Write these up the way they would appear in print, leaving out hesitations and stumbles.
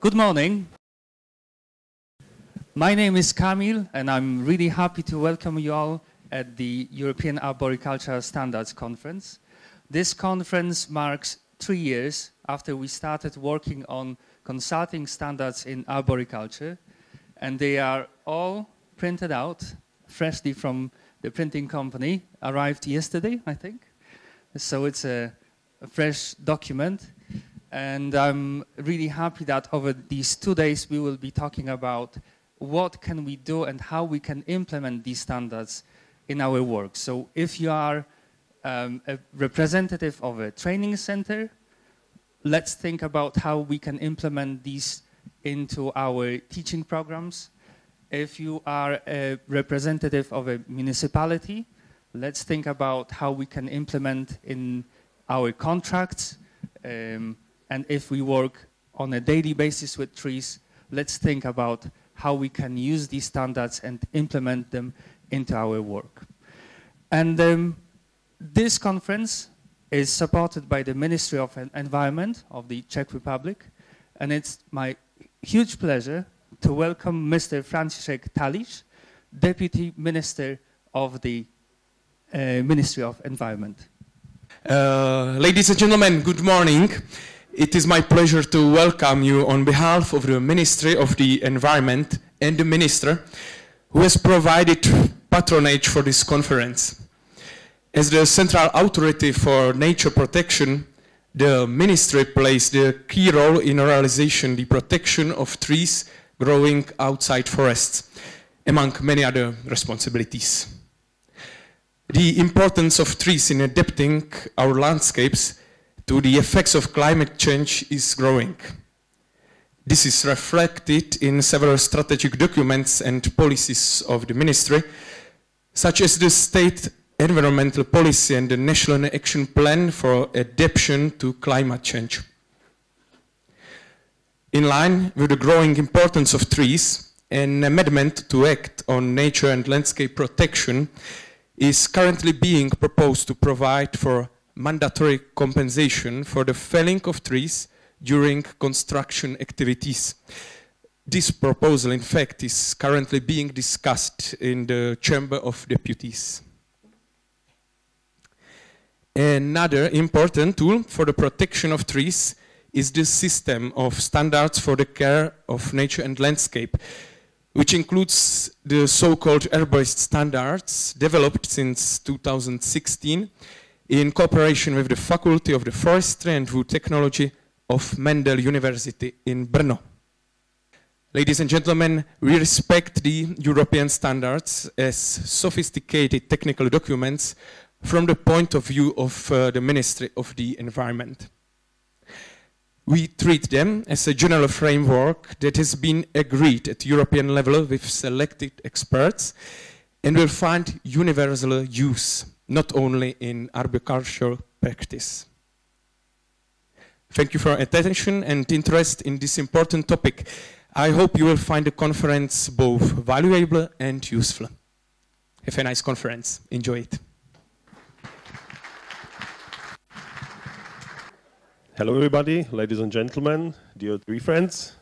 Good morning. My name is Kamil, and I'm really happy to welcome you all at the European Arboricultural Standards Conference. This conference marks 3 years after we started working on consulting standards in arboriculture, and they are all printed out freshly from the printing company, arrived yesterday, I think. So it's a fresh document. And I'm really happy that over these 2 days we will be talking about what can we do and how we can implement these standards in our work. So if you are a representative of a training center, let's think about how we can implement these into our teaching programs. If you are a representative of a municipality, let's think about how we can implement in our contracts. And if we work on a daily basis with trees, let's think about how we can use these standards and implement them into our work. And this conference is supported by the Ministry of Environment of the Czech Republic, and it's my huge pleasure to welcome Mr. František Talíř, Deputy Minister of the Ministry of Environment. Ladies and gentlemen, good morning. It is my pleasure to welcome you on behalf of the Ministry of the Environment and the Minister, who has provided patronage for this conference. As the central authority for nature protection, the Ministry plays the key role in realizing the protection of trees growing outside forests, among many other responsibilities. The importance of trees in adapting our landscapes to the effects of climate change is growing. This is reflected in several strategic documents and policies of the Ministry, such as the State Environmental Policy and the National Action Plan for Adaptation to Climate Change. In line with the growing importance of trees, an amendment to Act on Nature and Landscape Protection is currently being proposed to provide for mandatory compensation for the felling of trees during construction activities. This proposal, in fact, is currently being discussed in the Chamber of Deputies. Another important tool for the protection of trees is the system of standards for the care of nature and landscape, which includes the so-called arborist standards developed since 2016 in cooperation with the Faculty of the Forestry and Wood Technology of Mendel University in Brno. Ladies and gentlemen, we respect the European standards as sophisticated technical documents from the point of view of the Ministry of the Environment. We treat them as a general framework that has been agreed at European level with selected experts and will find universal use, not only in arboricultural practice. Thank you for your attention and interest in this important topic. I hope you will find the conference both valuable and useful. Have a nice conference. Enjoy it. Hello everybody, ladies and gentlemen, dear tree friends.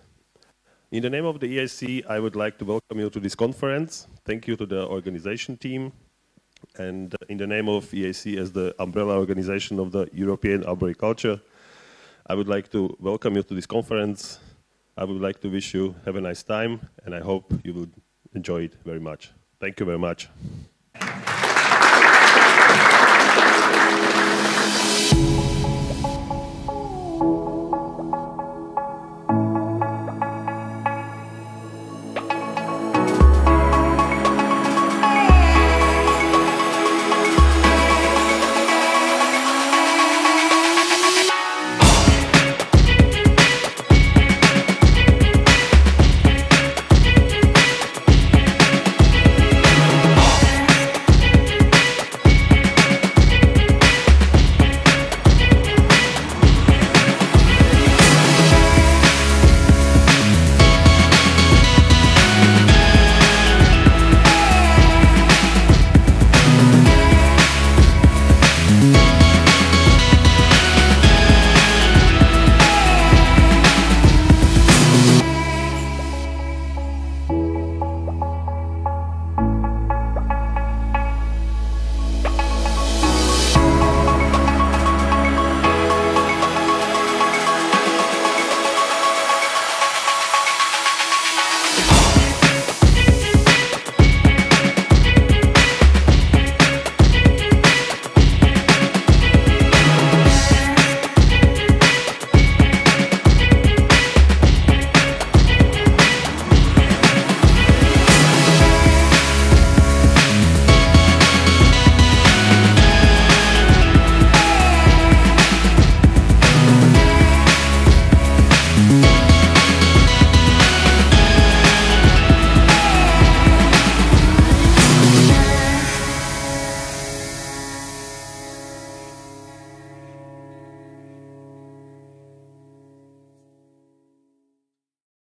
In the name of the EAC, I would like to welcome you to this conference. Thank you to the organization team. And in the name of EAC as the umbrella organization of the European Arboriculture, I would like to welcome you to this conference. I would like to wish you have a nice time, and I hope you will enjoy it very much. Thank you very much.